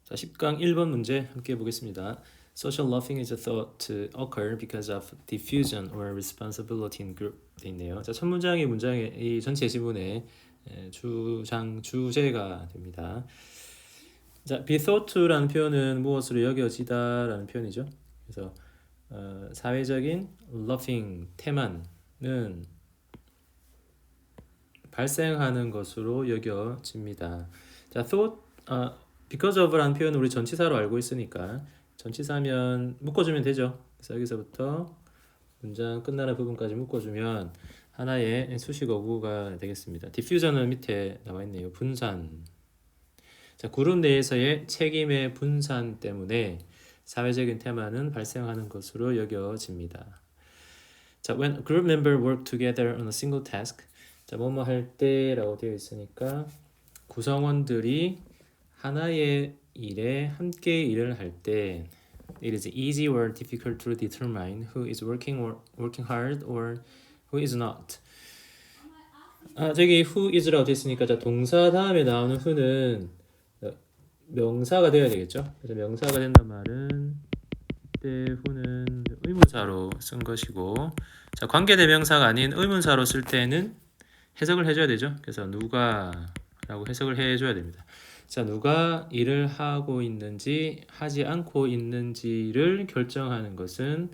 자, 10강 1번 문제 함께 보겠습니다. Social laughing is thought to occur because of diffusion or responsibility in group. 돼 있네요. 자, 첫 문장이 문장의 이 전체 지문의 주제가 됩니다. 자, be thought to라는 표현은 무엇으로 여겨지다라는 표현이죠. 그래서 사회적인 laughing 태만은 발생하는 것으로 여겨집니다. 자, thought because of라는 표현은 우리 전치사로 알고 있으니까 전치사면 묶어주면 되죠. 그래서 여기서부터 문장 끝나는 부분까지 묶어주면 하나의 수식 어구가 되겠습니다. diffusion은 밑에 나와 있네요. 분산. 자, 그룹 내에서의 책임의 분산 때문에 사회적인 테마는 발생하는 것으로 여겨집니다. 자, when a group member work together on a single task. 자, 뭐뭐 할 때라고 되어 있으니까 구성원들이 하나의 일에 함께 일을 할 때 it is easy or difficult to determine who is working hard or who is not. 저기 who is라고 되어 있으니까 자, 동사 다음에 나오는 who는 명사가 되어야 되겠죠. 그래서 명사가 된단 말은 이때 who는 의문사로 쓴 것이고, 자, 관계대명사가 아닌 의문사로 쓸 때는 해석을 해줘야 되죠. 그래서 누가라고 해석을 해줘야 됩니다. 자, 누가 일을 하고 있는지 하지 않고 있는지를 결정하는 것은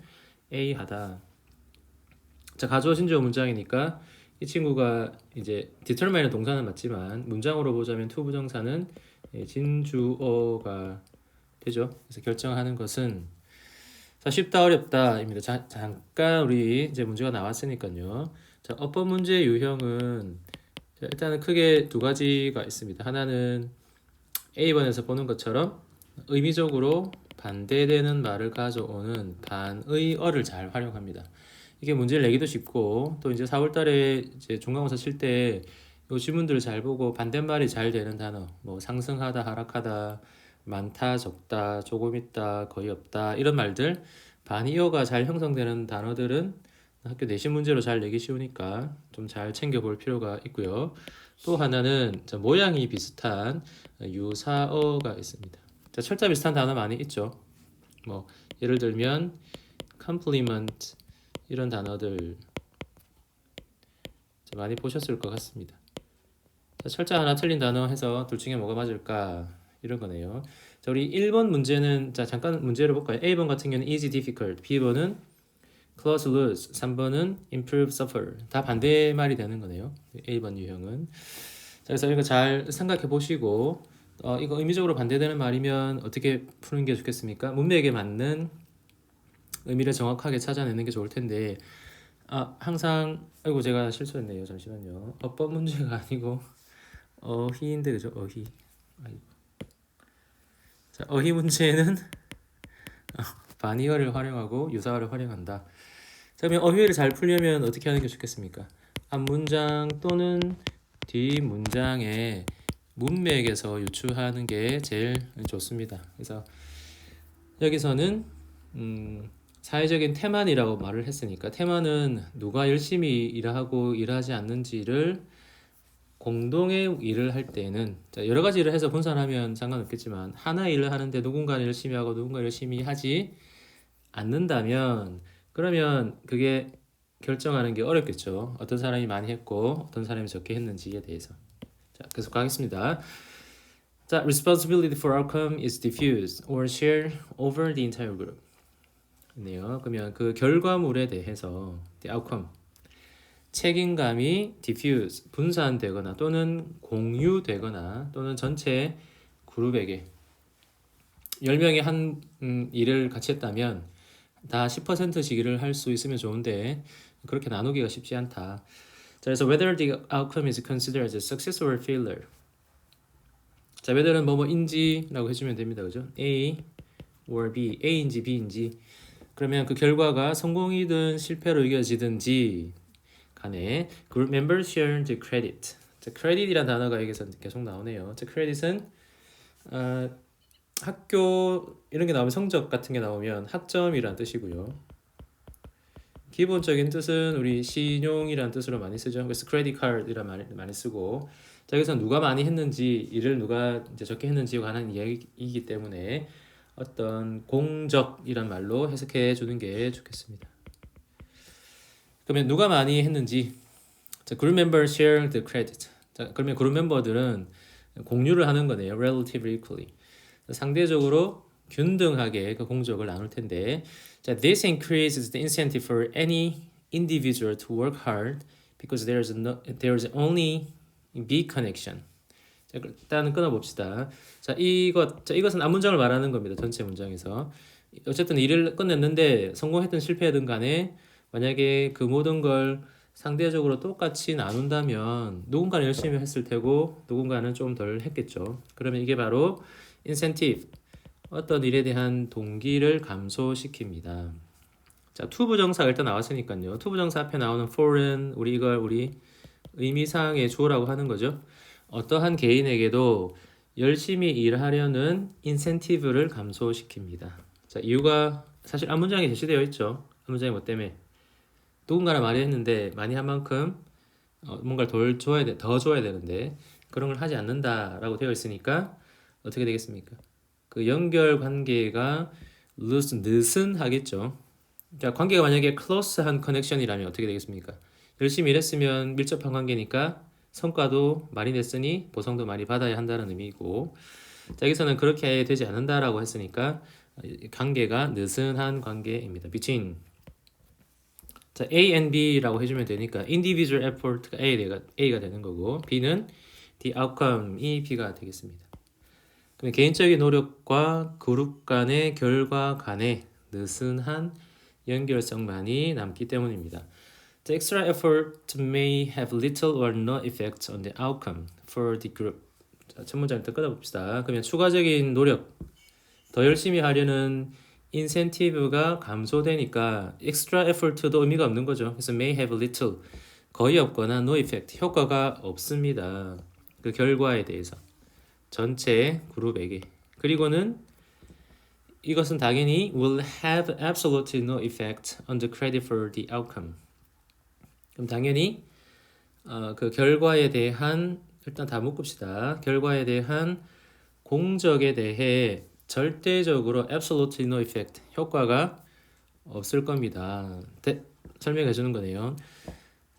A하다. 자, 가주어 신주어 문장이니까 이 친구가 이제 determine은 동사는 맞지만 문장으로 보자면 to 부정사는 진주어가 되죠. 그래서 결정하는 것은, 자, 쉽다 어렵다입니다. 잠깐 우리 이제 문제가 나왔으니까요. 자, 어법 문제 유형은 일단은 크게 두 가지가 있습니다. 하나는 A번에서 보는 것처럼 의미적으로 반대되는 말을 가져오는 반의어를 잘 활용합니다. 이게 문제를 내기도 쉽고, 또 이제 4월달에 이제 중간고사 칠 때 이 지문들을 잘 보고 반대말이 잘 되는 단어, 뭐 상승하다, 하락하다, 많다, 적다, 조금 있다, 거의 없다, 이런 말들, 반의어가 잘 형성되는 단어들은 학교 내신 문제로 잘 내기 쉬우니까 좀 잘 챙겨볼 필요가 있고요. 또 하나는 모양이 비슷한 유사어가 있습니다. 자, 철자 비슷한 단어 많이 있죠. 뭐 예를 들면 compliment 이런 단어들 많이 보셨을 것 같습니다. 자, 철자 하나 틀린 단어 해서 둘 중에 뭐가 맞을까 이런 거네요. 자, 우리 1번 문제는 자, 잠깐 문제를 볼까요? A번 같은 경우는 easy, difficult, B번은 close, lose, 3번은 improve, suffer. 다 반대말이 되는 거네요. A번 유형은. 자, 그래서 이거 잘 생각해 보시고 이거 의미적으로 반대되는 말이면 어떻게 푸는 게 좋겠습니까? 문맥에 맞는 의미를 정확하게 찾아내는 게 좋을 텐데, 항상 아이고 제가 실수했네요. 잠시만요. 어법 문제가 아니고 어휘인데 그죠? 어휘. 아이고. 자, 어휘 문제는 반의어를 활용하고 유사어를 활용한다. 자, 그러면 어휘를 잘 풀려면 어떻게 하는 게 좋겠습니까? 앞 문장 또는 뒷 문장의 문맥에서 유추하는 게 제일 좋습니다. 그래서 여기서는 사회적인 태만이라고 말을 했으니까 태만은 누가 열심히 일하고 일하지 않는지를 공동의 일을 할 때는, 자, 여러 가지 일을 해서 분산하면 상관없겠지만 하나의 일을 하는데 누군가는 열심히 하고 누군가 열심히 하지 않는다면 그러면 그게 결정하는 게 어렵겠죠. 어떤 사람이 많이 했고 어떤 사람이 적게 했는지에 대해서. 자, 계속 가겠습니다. 자, responsibility for outcome is diffused or shared over the entire group. 네요. 그러면 그 결과물에 대해서 the outcome 책임감이 diffuse 분산되거나 또는 공유되거나 또는 전체 그룹에게 10명이 한 일을 같이 했다면 다 10%씩 일을 할 수 있으면 좋은데 그렇게 나누기가 쉽지 않다. 자, 그래서 whether the outcome is considered as a success or failure. 자, whether는 뭐뭐인지라고 해주면 됩니다. 그죠? A or B, A인지 B인지. 그러면 그 결과가 성공이든 실패로 이겨지든지 간에 group members share the credit. 자, credit이라는 단어가 여기서 계속 나오네요. 자, credit은 학교 이런 게 나오면 성적 같은 게 나오면 학점이란 뜻이고요. 기본적인 뜻은 우리 신용이라는 뜻으로 많이 쓰죠. 그래서 credit card이란 말 많이 쓰고, 자, 여기서 누가 많이 했는지, 일을 누가 이제 적게 했는지에 관한 이야기이기 때문에 어떤 공적이란 말로 해석해 주는 게 좋겠습니다. 그러면 누가 많이 했는지, 자, group members share the credit. 자, 그러면 그룹 멤버들은 공유를 하는 거네요. relatively equally. 상대적으로 균등하게 그 공적을 나눌 텐데, 자, this increases the incentive for any individual to work hard because there's only big connection. 자, 일단 끊어봅시다. 자, 이것은 앞 문장을 말하는 겁니다. 전체 문장에서. 어쨌든 일을 끝냈는데 성공했든 실패하든 간에 만약에 그 모든 걸 상대적으로 똑같이 나눈다면 누군가는 열심히 했을 테고 누군가는 좀 덜 했겠죠. 그러면 이게 바로 incentive, 어떤 일에 대한 동기를 감소시킵니다. 자, 투부정사가 일단 나왔으니까요. 투부정사 앞에 나오는 for은 우리 의미상의 주어라고 하는 거죠. 어떠한 개인에게도 열심히 일하려는 인센티브를 감소시킵니다. 자, 이유가 사실 앞 문장에 제시되어 있죠. 앞 문장이 뭐 때문에? 누군가는 많이 했는데 많이 한 만큼 뭔가를 더 줘야 되는데 그런 걸 하지 않는다라고 되어 있으니까 어떻게 되겠습니까? 그 연결 관계가 느슨하겠죠. 자, 관계가 만약에 close한 connection이라면 어떻게 되겠습니까? 열심히 일했으면 밀접한 관계니까 성과도 많이 냈으니 보상도 많이 받아야 한다는 의미고, 자, 여기서는 그렇게 되지 않는다라고 했으니까 관계가 느슨한 관계입니다. between. 자, A and B라고 해주면 되니까 individual effort가 A가 되는 거고 B는 the outcome이 B가 되겠습니다. 그럼 개인적인 노력과 그룹 간의 결과 간의 느슨한 연결성만이 남기 때문입니다. The extra effort may have little or no effect on the outcome for the group. 자, 첫 문장 일단 끊어봅시다. 그러면 추가적인 노력, 더 열심히 하려는 인센티브가 감소되니까 extra effort도 의미가 없는 거죠. 그래서 may have little, 거의 없거나 no effect, 효과가 없습니다. 그 결과에 대해서 전체 그룹에게. 그리고는 이것은 당연히 will have absolutely no effect on the credit for the outcome. 그럼 당연히 그 결과에 대한, 일단 다 묶읍시다. 결과에 대한 공적에 대해 절대적으로 absolutely no effect, 효과가 없을 겁니다. 설명해 주는 거네요.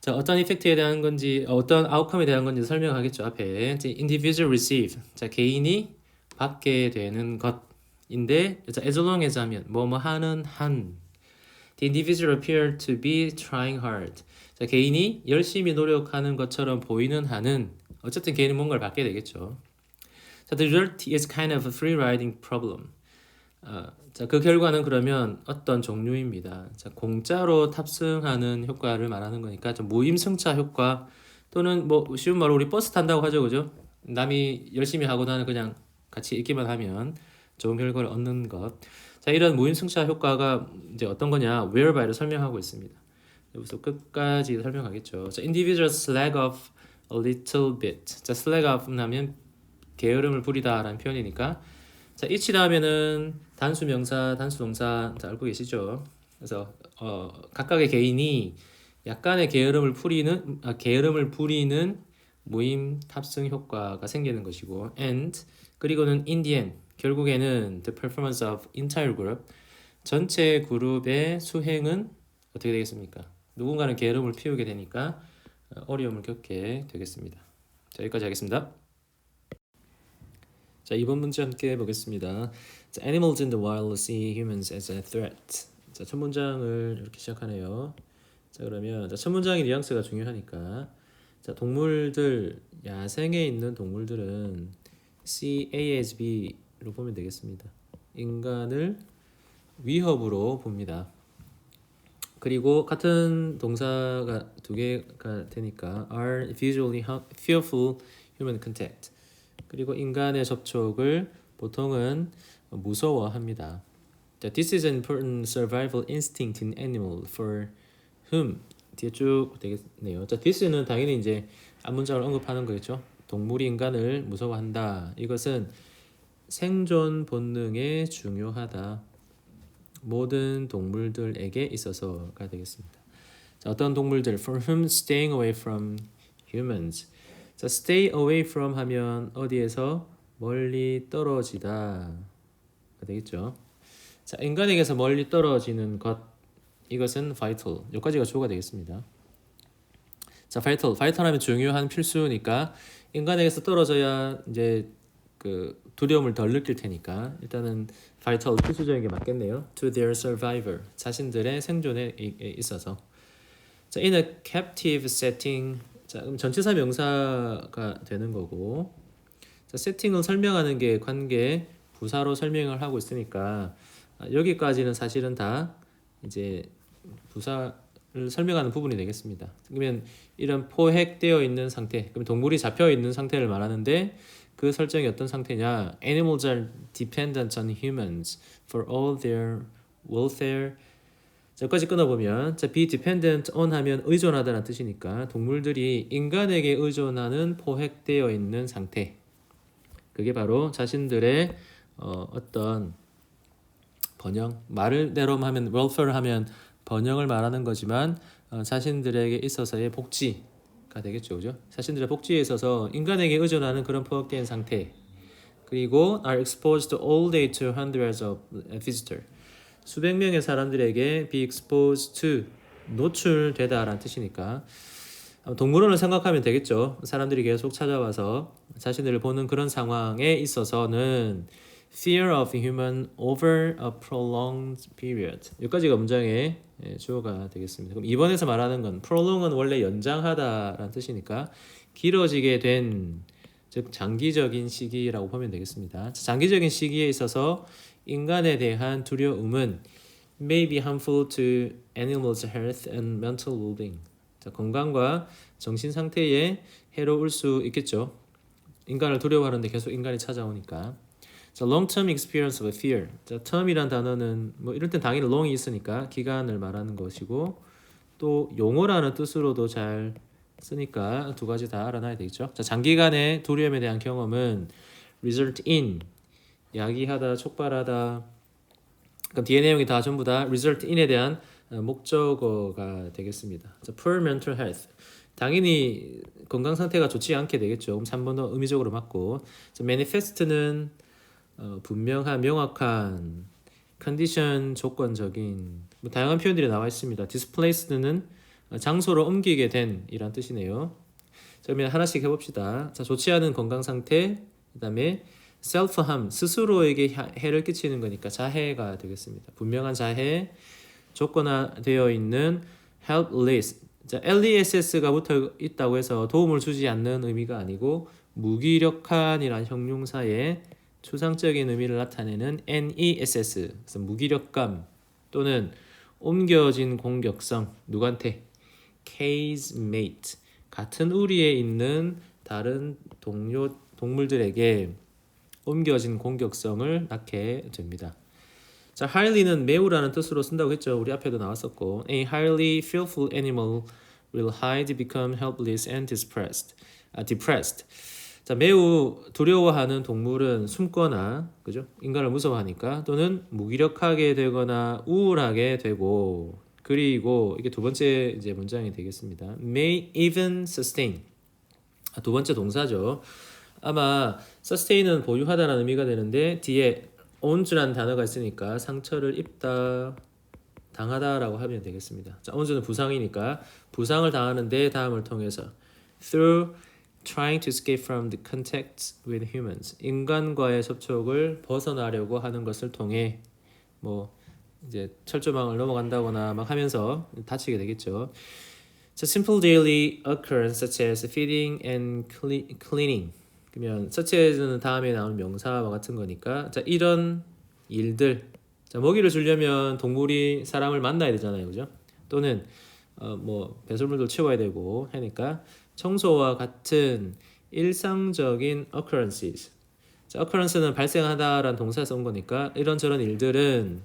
자, 어떤 이펙트에 대한 건지, 어떤 아웃컴에 대한 건지 설명하겠죠. 앞에 individual receive, 자, 개인이 받게 되는 것인데, 자, as long as 하면 뭐뭐 하는 한, the individual appear to be trying hard. 자, 개인이 열심히 노력하는 것처럼 보이는 한은 어쨌든 개인은 뭔가를 받게 되겠죠. 자, the result is kind of a free riding problem. 자, 그 결과는 그러면 어떤 종류입니다. 자, 공짜로 탑승하는 효과를 말하는 거니까 좀 무임승차 효과, 또는 뭐 쉬운 말로 우리 버스 탄다고 하죠, 그죠? 남이 열심히 하고 나는 그냥 같이 있기만 하면 좋은 결과를 얻는 것. 자, 이런 무임승차 효과가 이제 어떤 거냐, whereby로 설명하고 있습니다. 여기서 끝까지 설명하겠죠. 자, individual slack off a little bit. 자, slack off 하면 게으름을 부리다라는 표현이니까, 자, each 다음에는 단수 명사, 단수 동사 다 알고 계시죠? 그래서 각각의 개인이 약간의 게으름을 부리는 모임 탑승 효과가 생기는 것이고, and 그리고는 in the end, 결국에는 the performance of entire group, 전체 그룹의 수행은 어떻게 되겠습니까? 누군가는 게으름을 피우게 되니까 어려움을 겪게 되겠습니다. 자, 여기까지 하겠습니다. 자, 이번 문제 함께 해보겠습니다. 자, animals in the wild see humans as a threat. 자, 첫 문장을 이렇게 시작하네요. 자, 그러면 첫 문장의 뉘앙스가 중요하니까, 자, 동물들, 야생에 있는 동물들은 see A as B로 보면 되겠습니다. 인간을 위협으로 봅니다. 그리고 같은 동사가 두 개가 되니까 are visually fearful human contact. 그리고 인간의 접촉을 보통은 무서워합니다. This is an important survival instinct in animal for whom, 뒤에 쭉 되겠네요. 자, this는 당연히 이제 앞 문장을 언급하는 거겠죠. 동물이 인간을 무서워한다. 이것은 생존 본능에 중요하다. 모든 동물들에게 있어서가 되겠습니다. 자, 어떤 동물들 for whom staying away from humans. 자, stay away from 하면 어디에서 멀리 떨어지다 되겠죠. 자, 인간에게서 멀리 떨어지는 것 이것은 vital. 여기까지가 주어가 되겠습니다. 자, vital 하면 중요한 필수니까 인간에게서 떨어져야 이제 그 두려움을 덜 느낄 테니까 일단은 vital 필수적인 게 맞겠네요. To their survival 자신들의 생존에 있어서. 자, in a captive setting. 자, 그럼 전치사 명사가 되는 거고. 자, 세팅을 설명하는 게 관계 부사로 설명을 하고 있으니까 여기까지는 사실은 다 이제 부사를 설명하는 부분이 되겠습니다. 그러면 이런 포획되어 있는 상태, 그럼 동물이 잡혀 있는 상태를 말하는데 그 설정이 어떤 상태냐? Animals are dependent on humans for all their welfare. 자, 여기까지 끊어보면 자, be dependent on 하면 의존하다는 뜻이니까 동물들이 인간에게 의존하는 포획되어 있는 상태. 그게 바로 자신들의 어떤 번영, 말대로 하면 welfare 하면 번영을 말하는 거지만 자신들에게 있어서의 복지가 되겠죠, 그죠? 자신들의 복지에 있어서 인간에게 의존하는 그런 포획된 상태. 그리고 are exposed all day to hundreds of visitors. 수백 명의 사람들에게 be exposed to 노출되다라는 뜻이니까 동물원을 생각하면 되겠죠. 사람들이 계속 찾아와서 자신들을 보는 그런 상황에 있어서는 fear of human over a prolonged period. 여기까지가 문장의 주어가 되겠습니다. 그럼 2번에서 말하는 건 prolong은 원래 연장하다라는 뜻이니까 길어지게 된, 즉 장기적인 시기라고 보면 되겠습니다. 장기적인 시기에 있어서 인간에 대한 두려움은 may be harmful to animals' health and mental well-being. 자, 건강과 정신 상태에 해로울 수 있겠죠. 인간을 두려워하는데 계속 인간이 찾아오니까. 자, long-term experience of fear. 자, term이란 단어는 뭐 이럴 땐 당연히 long이 있으니까 기간을 말하는 것이고 또 용어라는 뜻으로도 잘 쓰니까 두 가지 다 알아놔야 되겠죠. 자, 장기간의 두려움에 대한 경험은 result in 야기하다, 촉발하다. 그럼 뒤에 내용이 다 전부 다 result in에 대한 목적어가 되겠습니다. 자, poor mental health. 당연히 건강 상태가 좋지 않게 되겠죠. 그럼 3번도 의미적으로 맞고. 자, manifest는 분명한, 명확한, 컨디션, 조건적인 뭐 다양한 표현들이 나와 있습니다. displaced는 장소로 옮기게 된 이란 뜻이네요. 자, 그러면 하나씩 해봅시다. 자, 좋지 않은 건강 상태, 그 다음에 self-harm, 스스로에게 해를 끼치는 거니까 자해가 되겠습니다. 분명한 자해, 조건화되어 있는 helpless. 자, less가 붙어 있다고 해서 도움을 주지 않는 의미가 아니고 무기력한이란 형용사의 추상적인 의미를 나타내는 ness, 그래서 무기력감 또는 옮겨진 공격성, 누구한테? casemate, 같은 우리에 있는 다른 동물들에게 옮겨진 공격성을 낳게 됩니다. 자, highly는 매우라는 뜻으로 쓴다고 했죠. 우리 앞에도 나왔었고, a highly fearful animal will hide, become helpless and depressed. 자, 매우 두려워하는 동물은 숨거나, 그죠? 인간을 무서워하니까 또는 무기력하게 되거나 우울하게 되고, 그리고 이게 두 번째 이제 문장이 되겠습니다. May even sustain. 두 번째 동사죠. 아마 sustain은 보유하다라는 의미가 되는데 뒤에 owns라는 단어가 있으니까 상처를 입다, 당하다라고 하면 되겠습니다. 자, owns는 부상이니까 부상을 당하는데 다음을 통해서 through trying to escape from the contact with humans. 인간과의 접촉을 벗어나려고 하는 것을 통해 뭐 이제 철조망을 넘어간다거나 막 하면서 다치게 되겠죠. 자, simple daily occurrence such as feeding and cleaning. 그러면 such as는 다음에 나오는 명사와 같은 거니까 자, 이런 일들. 자, 먹이를 주려면 동물이 사람을 만나야 되잖아요, 그죠? 또는 뭐 배설물도 채워야 되고 하니까 청소와 같은 일상적인 occurrences. 자, occurrence는 발생하다라는 동사에서 온 거니까 이런저런 일들은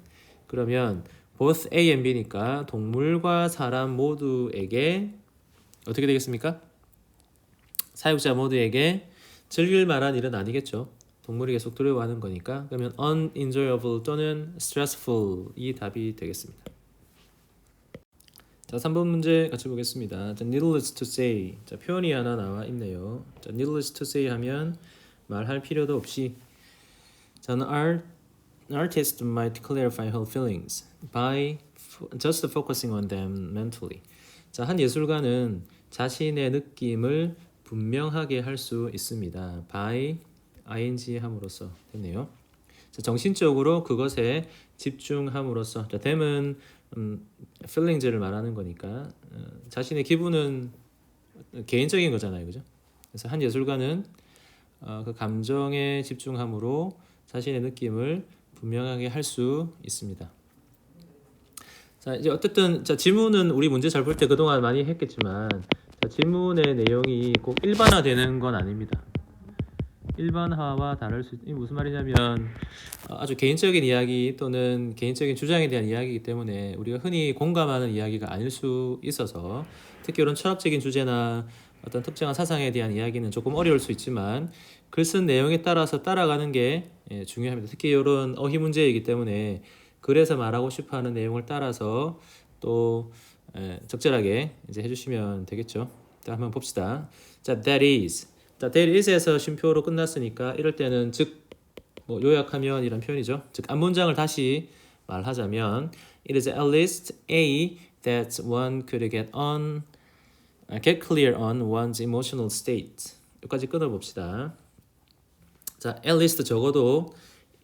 그러면 both A and B니까 동물과 사람 모두에게 어떻게 되겠습니까? 사육자 모두에게 즐길 만한 일은 아니겠죠. 동물이 계속 두려워하는 거니까. 그러면 unenjoyable 또는 stressful 이 답이 되겠습니다. 자, 3번 문제 같이 보겠습니다. 자, needless to say. 자, 표현이 하나 나와 있네요. 자, needless to say 하면 말할 필요도 없이. 자, an artist might clarify her feelings by just focusing on them mentally. 자, 한 예술가는 자신의 느낌을 분명하게 할 수 있습니다. by ing 함으로써 됐네요. 자, 정신적으로 그것에 집중함으로써. 자, them은 feelings를 말하는 거니까 자신의 기분은 개인적인 거잖아요, 그죠? 그래서 한 예술가는 그 감정에 집중함으로 자신의 느낌을 분명하게 할 수 있습니다. 자, 이제 어쨌든 자, 지문은 우리 문제 잘 볼 때 그동안 많이 했겠지만 자, 지문의 내용이 꼭 일반화되는 건 아닙니다. 일반화와 다를 수 이게 무슨 말이냐면 아주 개인적인 이야기 또는 개인적인 주장에 대한 이야기이기 때문에 우리가 흔히 공감하는 이야기가 아닐 수 있어서 특히 이런 철학적인 주제나 어떤 특정한 사상에 대한 이야기는 조금 어려울 수 있지만 글 쓴 내용에 따라서 따라가는 게 중요합니다. 특히 이런 어휘 문제이기 때문에 글에서 말하고 싶어하는 내용을 따라서 또 적절하게 이제 해주시면 되겠죠. 자, 한번 봅시다. 자, that is. 자, that is에서 쉼표로 끝났으니까 이럴 때는 즉 뭐 요약하면 이런 표현이죠. 즉 앞문장을 다시 말하자면 it is at least a that one could get clear on one's emotional state. 여기까지 끊어봅시다. 자, at least 적어도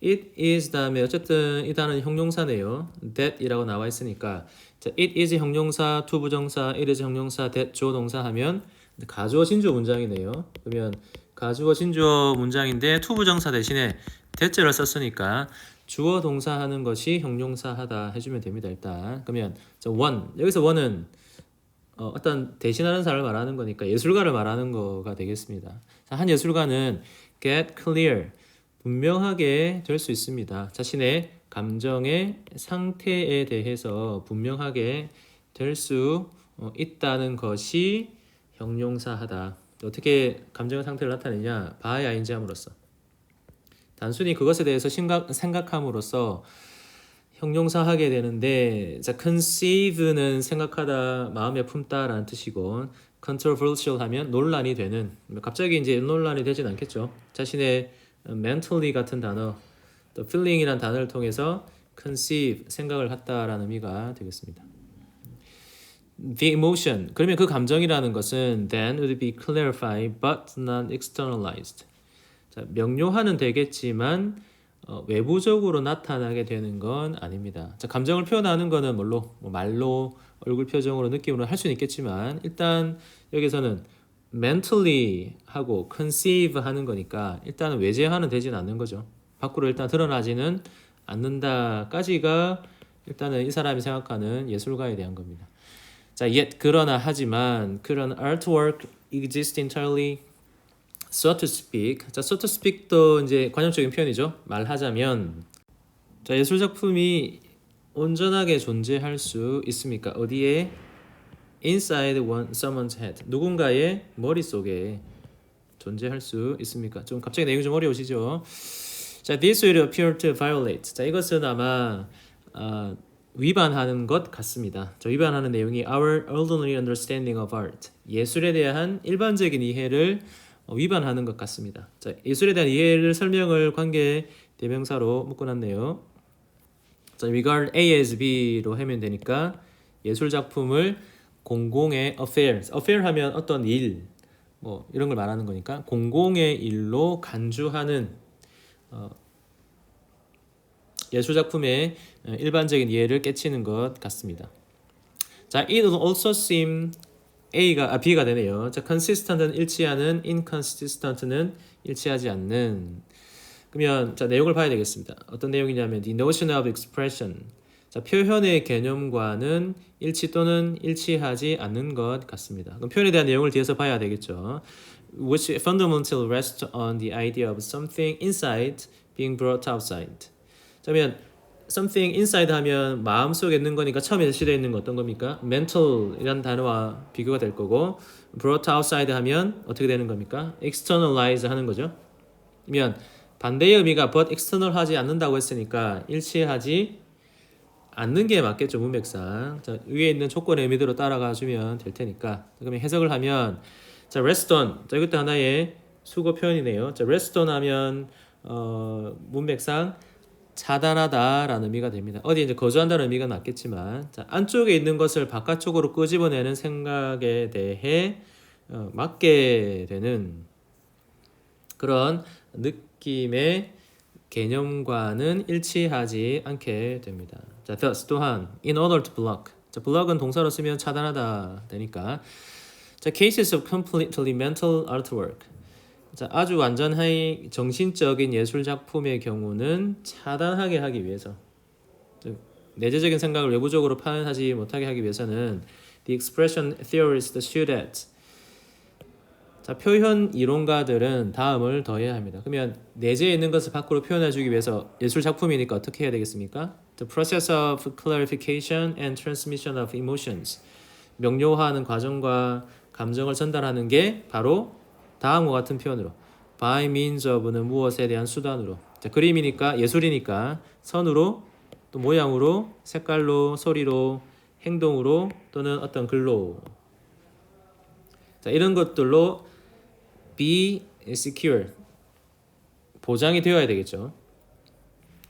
it is 다음에 어쨌든 이 단어는 형용사네요. that이라고 나와 있으니까 자, it is 형용사, to 부정사, it is 형용사, that 주어 동사 하면 가주어 진주어 문장이네요. 그러면 가주어 진주어 문장인데 to 부정사 대신에 that를 썼으니까 주어 동사 하는 것이 형용사 하다 해주면 됩니다. 일단 그러면 one 여기서 one은 어떤 대신하는 사람을 말하는 거니까 예술가를 말하는 거가 되겠습니다. 자, 한 예술가는 get clear 분명하게 될 수 있습니다. 자신의 감정의 상태에 대해서 분명하게 될 수 있다는 것이 형용사하다. 어떻게 감정의 상태를 나타내냐? by ing 함으로써. 단순히 그것에 대해서 생각함으로써 형용사 하게 되는데 자, conceive는 생각하다, 마음에 품다라는 뜻이고 controversial 하면 논란이 되는 갑자기 이제 논란이 되진 않겠죠. 자신의 mentally 같은 단어 또 feeling이라는 단어를 통해서 conceive 생각을 했다라는 의미가 되겠습니다. The emotion 그러면 그 감정이라는 것은 then would be clarified but not externalized. 자, 명료화는 되겠지만 외부적으로 나타나게 되는 건 아닙니다. 자, 감정을 표현하는 거는 뭘로 뭐 말로 얼굴 표정으로 느낌으로 할 수는 있겠지만 일단 여기서는 mentally 하고 conceive 하는 거니까 일단은 외제화는 되진 않는 거죠. 밖으로 일단 드러나지는 않는다까지가 일단은 이 사람이 생각하는 예술가에 대한 겁니다. 자, yet 그러나 하지만 그런 artwork exist entirely so to speak. 자, so to speak도 이제 관용적인 표현이죠. 말하자면 자, 예술 작품이 온전하게 존재할 수 있습니까? 어디에? Inside someone's head. 누군가의 머릿속에 존재할 수 있습니까? 좀 갑자기 내용이 좀 어려우시죠? 자, this will appear to violate. 자, 이것은 아마 위반하는 것 같습니다. 자, 위반하는 내용이 our ordinary understanding of art. 예술에 대한 일반적인 이해를 위반하는 것 같습니다. 자, 예술에 대한 이해를 설명을 관계 대명사로 묶어놨네요. 자, regard A as B로 하면 되니까 예술 작품을 공공의 affair 하면 어떤 일, 뭐 이런 걸 말하는 거니까 공공의 일로 간주하는 예술 작품의 일반적인 이해를 깨치는 것 같습니다. 자, it would also seem B가 되네요. 자, consistent는 일치하는, inconsistent는 일치하지 않는. 그러면 자, 내용을 봐야 되겠습니다. 어떤 내용이냐면 the notion of expression. 자, 표현의 개념과는 일치 또는 일치하지 않는 것 같습니다. 그럼 표현에 대한 내용을 뒤에서 봐야 되겠죠. Which fundamentally rests on the idea of something inside being brought outside. 자, 그러면 something inside 하면 마음속에 있는 거니까 처음에 제시되어 있는 거 어떤 겁니까? mental이라는 단어와 비교가 될 거고 brought outside 하면 어떻게 되는 겁니까? externalize 하는 거죠. 그러면 반대의 의미가 but external 하지 않는다고 했으니까 일치하지 않는 게 맞겠죠, 문맥상. 자, 위에 있는 조건의 의미대로 따라가 주면 될 테니까. 그러면 해석을 하면 자, rest on. 자, 이것도 하나의 수거 표현이네요. 자, rest on 하면 문맥상 차단하다라는 의미가 됩니다. 어디 이제 거주한다는 의미가 맞겠지만, 자, 안쪽에 있는 것을 바깥쪽으로 끄집어내는 생각에 대해 맞게 되는 그런 느낌의 개념과는 일치하지 않게 됩니다. 자, thus 또한 in order to block. 자, block은 동사로 쓰면 차단하다 되니까. 자, cases of completely mental artwork. 자, 아주 완전히 정신적인 예술 작품의 경우는 차단하게 하기 위해서, 즉 내재적인 생각을 외부적으로 표현하지 못하게 하기 위해서는 the expression theorists should add. 자, 표현 이론가들은 다음을 더해야 합니다. 그러면 내재에 있는 것을 밖으로 표현해 주기 위해서 예술 작품이니까 어떻게 해야 되겠습니까? The process of clarification and transmission of emotions. 명료화하는 과정과 감정을 전달하는 게 바로 다음과 같은 표현으로 by means of는 무엇에 대한 수단으로. 자, 그림이니까 예술이니까 선으로 또 모양으로 색깔로 소리로 행동으로 또는 어떤 글로. 자, 이런 것들로 be secure 보장이 되어야 되겠죠.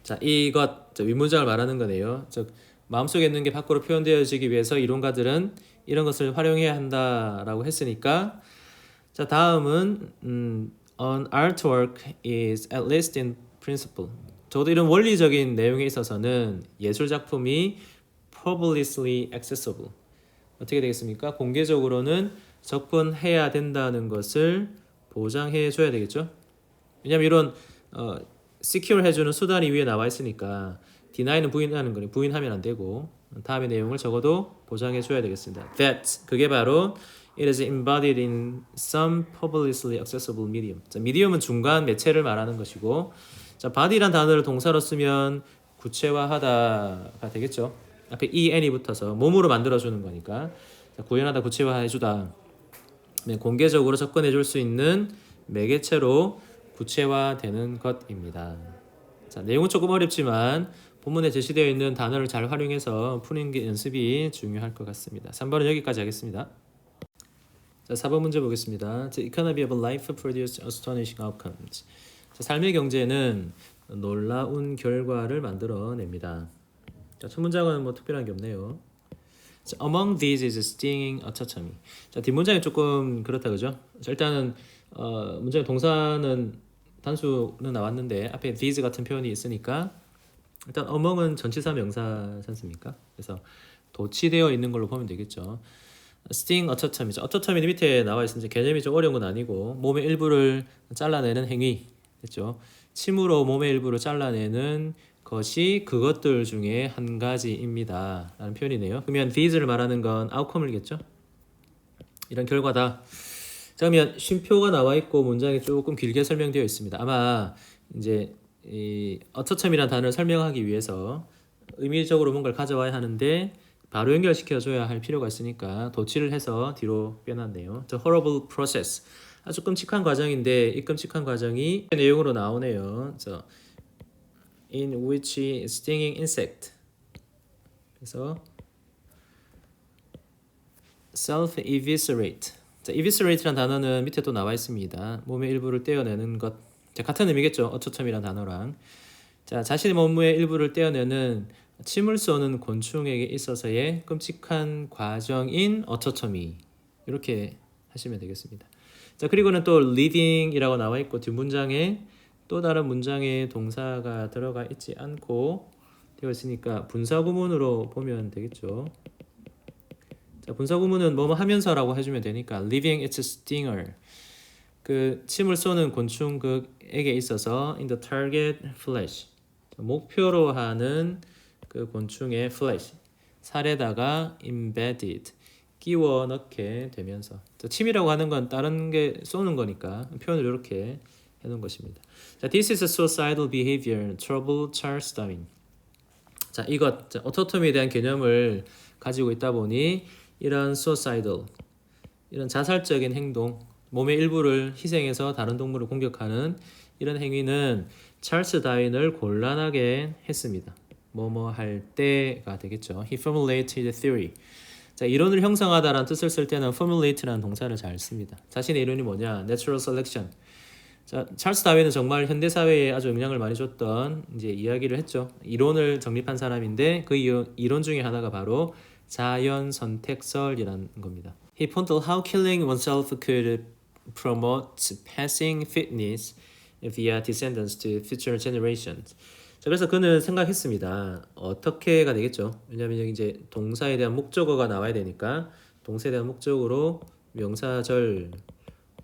자, 이것 윗문장을 말하는 거네요. 즉 마음속에 있는 게 밖으로 표현되어지기 위해서 이론가들은 이런 것을 활용해야 한다라고 했으니까 자, 다음은 an artwork is at least in principle. 적어도 이런 원리적인 내용에 있어서는 예술 작품이 publicly accessible. 어떻게 되겠습니까? 공개적으로는 접근해야 된다는 것을 보장해 줘야 되겠죠. 왜냐하면 이런 secure 해주는 수단이 위에 나와 있으니까 deny는 부인하는 거니 부인하면 안 되고 다음의 내용을 적어도 보장해 줘야 되겠습니다. That 그게 바로 it is embodied in some publicly accessible medium. 자, medium은 중간 매체를 말하는 것이고, 자, body란 단어를 동사로 쓰면 구체화하다가 되겠죠. 앞에 en이 붙어서 몸으로 만들어 주는 거니까 자, 구현하다 구체화해 주다. 공개적으로 접근해 줄 수 있는 매개체로 구체화되는 것입니다. 자, 내용은 조금 어렵지만 본문에 제시되어 있는 단어를 잘 활용해서 푸는 게 연습이 중요할 것 같습니다. 3번은 여기까지 하겠습니다. 자, 4번 문제 보겠습니다. The economy of life produced astonishing outcomes. 자, 삶의 경제는 놀라운 결과를 만들어냅니다. 자, 첫 문장은 뭐 특별한 게 없네요. 자, among these is stinging autonomy. 자, 뒷문장이 조금 그렇다 그죠? 자, 일단은 문장의 동사는 단수는 나왔는데 앞에 these 같은 표현이 있으니까 일단 among은 전치사 명사지 않습니까? 그래서 도치되어 있는 걸로 보면 되겠죠. sting autotomy죠. autotomy는 밑에 나와 있으면 개념이 좀 어려운 건 아니고 몸의 일부를 잘라내는 행위 됐죠. 침으로 몸의 일부를 잘라내는 것이 그것들 중에 한 가지입니다 라는 표현이네요. 그러면 these를 말하는 건 outcome이겠죠. 이런 결과다. 자, 그러면 쉼표가 나와 있고 문장이 조금 길게 설명되어 있습니다. 아마 이제 이 autotomy라는 단어를 설명하기 위해서 의미적으로 뭔가를 가져와야 하는데 바로 연결시켜 줘야 할 필요가 있으니까 도치를 해서 뒤로 빼놨네요. The horrible process. 아주 끔찍한 과정인데 이 끔찍한 과정이 내용으로 나오네요. 그래서 in which stinging insect. 그래서 self-eviscerate. 자, eviscerate라는 단어는 밑에 또 나와 있습니다. 몸의 일부를 떼어내는 것. 자, 같은 의미겠죠. autotomy라는 단어랑. 자, 자신의 몸의 일부를 떼어내는 침을 쏘는 곤충에게 있어서의 끔찍한 과정인 autotomy. 이렇게 하시면 되겠습니다. 자, 그리고는 또 living이라고 나와 있고 뒷문장에 또 다른 문장에 동사가 들어가 있지 않고 되어 있으니까 분사구문으로 보면 되겠죠. 자, 분사구문은 뭐뭐 하면서라고 해주면 되니까 leaving its stinger. 그 침을 쏘는 곤충에게 있어서 in the target flesh. 목표로 하는 그 곤충의 flesh. 살에다가 embedded. 끼워 넣게 되면서. 자, 침이라고 하는 건 다른 게 쏘는 거니까 표현을 이렇게 해놓은 것입니다. 자, this is a suicidal behavior. Trouble Charles Darwin. 자, 이것 autotomy에 대한 개념을 가지고 있다 보니 이런 suicidal, 이런 자살적인 행동, 몸의 일부를 희생해서 다른 동물을 공격하는 이런 행위는 찰스 다윈을 곤란하게 했습니다. 뭐뭐 할 때가 되겠죠. He formulated the theory. 자, 이론을 형성하다라는 뜻을 쓸 때는 formulate라는 동사를 잘 씁니다. 자신의 이론이 뭐냐? Natural selection. 자, 찰스 다윈은 정말 현대 사회에 아주 영향을 많이 줬던 이제 이야기를 했죠. 이론을 정립한 사람인데 그 이론 중에 하나가 바로 자연 선택설이라는 겁니다. He pondered how killing oneself could promote passing fitness via descendants to future generations. 자, 그래서 그는 생각했습니다. 어떻게가 되겠죠? 왜냐하면 여기 이제 동사에 대한 목적어가 나와야 되니까 동사에 대한 목적으로 명사절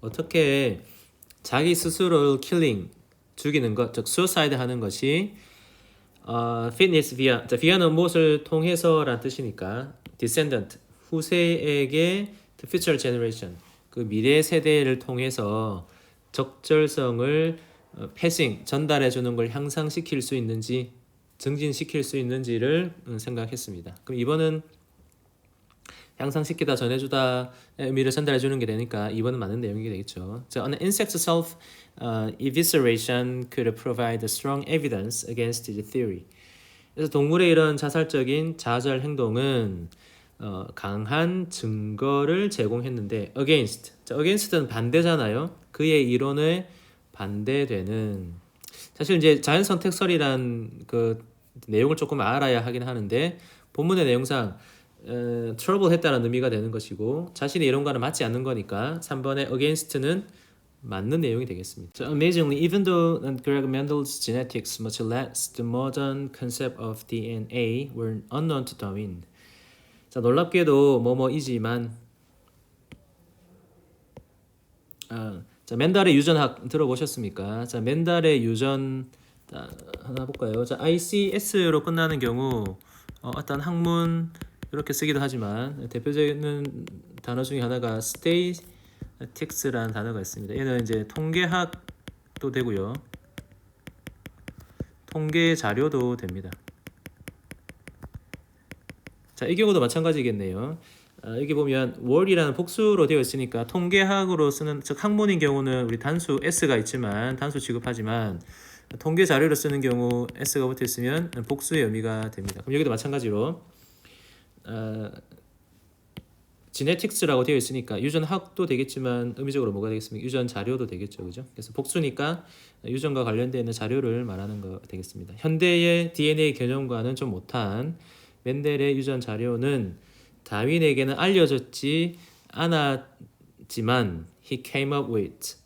어떻게 자기 스스로를 killing 죽이는 것, 즉 suicide 하는 것이 fitness via, 자, via는 무엇을 통해서라는 뜻이니까 descendant 후세에게 the future generation 그 미래 세대를 통해서 적절성을 passing 전달해 주는 걸 향상시킬 수 있는지 증진시킬 수 있는지를 생각했습니다. 그럼 이번은 향상시키다 전해주다 의미를 전달해 주는 게 되니까 이번은 맞는 내용이 되겠죠. So, an insect self evisceration could provide strong evidence against the theory. 그래서 동물의 이런 자살적인 자절 행동은 강한 증거를 제공했는데 against. 자, against는 반대잖아요. 그의 이론에 반대되는. 사실 이제 자연 선택설이란 그 내용을 조금 알아야 하긴 하는데 본문의 내용상 trouble 했다는 의미가 되는 것이고 자신의 이론과는 맞지 않는 거니까 3번의 against는 맞는 내용이 되겠습니다. So amazingly, even though Greg Mendel's genetics, much less the modern concept of DNA, were unknown to Darwin. 자, 놀랍게도 뭐뭐이지만 자, 맨달의 유전학 들어보셨습니까? 자, 맨달의 유전 하나 볼까요? 자, ICS로 끝나는 경우 어떤 학문 이렇게 쓰기도 하지만 대표적인 단어 중에 하나가 statistics라는 단어가 있습니다. 얘는 이제 통계학도 되고요. 통계 자료도 됩니다. 자, 이 경우도 마찬가지겠네요. 여기 보면 월이라는 복수로 되어 있으니까 통계학으로 쓰는 즉 학문인 경우는 우리 단수 s가 있지만 단수 취급하지만 통계 자료로 쓰는 경우 s가 붙어 있으면 복수의 의미가 됩니다. 그럼 여기도 마찬가지로 지네틱스라고 되어 있으니까 유전학도 되겠지만 의미적으로 뭐가 되겠습니까? 유전 자료도 되겠죠, 그죠? 그래서 복수니까 유전과 관련되어 있는 자료를 말하는 거 되겠습니다. 현대의 DNA 개념과는 좀 못한 멘델의 유전 자료는 다윈에게는 알려졌지 않았지만 he came up with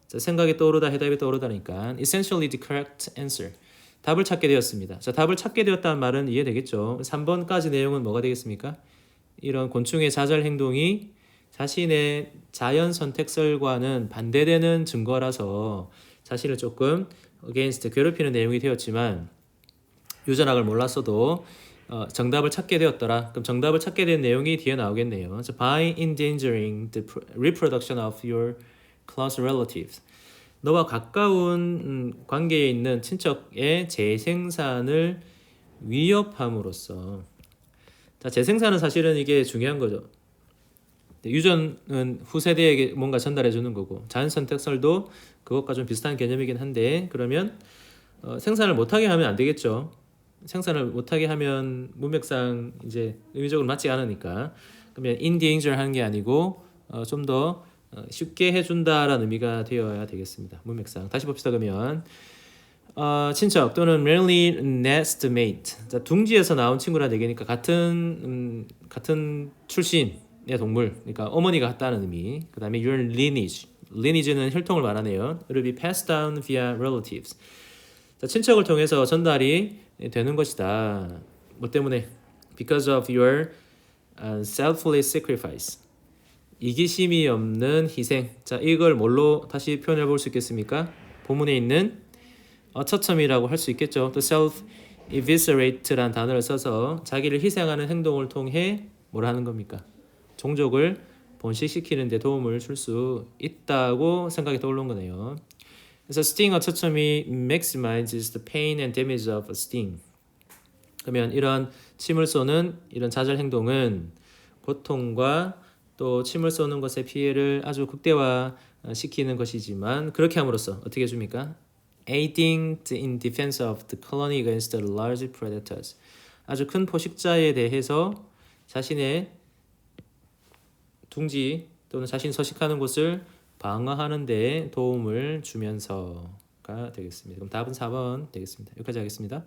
자, 생각이 떠오르다 해답이 떠오르다니까 essentially the correct answer 답을 찾게 되었습니다. 자, 답을 찾게 되었다는 말은 이해되겠죠? 3번까지 내용은 뭐가 되겠습니까? 이런 곤충의 자살 행동이 자신의 자연 선택설과는 반대되는 증거라서 자신을 조금 against 괴롭히는 내용이 되었지만 유전학을 몰랐어도 정답을 찾게 되었더라. 그럼 정답을 찾게 된 내용이 뒤에 나오겠네요. So, by endangering the reproduction of your close relatives. 너와 가까운 관계에 있는 친척의 재생산을 위협함으로써. 자, 재생산은 사실은 이게 중요한 거죠. 유전은 후세대에게 뭔가 전달해 주는 거고 자연 선택설도 그것과 좀 비슷한 개념이긴 한데 그러면 생산을 못하게 하면 안 되겠죠. 생산을 못하게 하면 문맥상 이제 의미적으로 맞지 않으니까 그러면 in danger 하는 게 아니고 좀 더 쉽게 해준다라는 의미가 되어야 되겠습니다. 문맥상 다시 봅시다. 그러면 친척 또는 merely nest mate 자, 둥지에서 나온 친구라 되니까 같은 출신의 동물 그러니까 어머니가 같다는 의미 그 다음에 your lineage는 혈통을 말하네요. It will be passed down via relatives 자, 친척을 통해서 전달이 되는 것이다. 뭐 때문에? Because of your selfless sacrifice. 이기심이 없는 희생. 자, 이걸 뭘로 다시 표현해 볼 수 있겠습니까? 본문에 있는 처첨이라고 할 수 있겠죠. 또 self-eviscerate라는 단어를 써서 자기를 희생하는 행동을 통해 뭘 하는 겁니까? 종족을 번식시키는 데 도움을 줄 수 있다고 생각이 떠오른 거네요. 그래서 sting 어처첨이 maximizes the pain and damage of a sting. 그러면 이런 침을 쏘는 이런 자절 행동은 고통과 또 침을 쏘는 것의 피해를 아주 극대화시키는 것이지만 그렇게 함으로써 어떻게 해줍니까? aiding in defense of the colony against the large predators. 아주 큰 포식자에 대해서 자신의 둥지 또는 자신이 서식하는 곳을 방어하는 데 도움을 주면서가 되겠습니다. 그럼 답은 4번 되겠습니다. 여기까지 하겠습니다.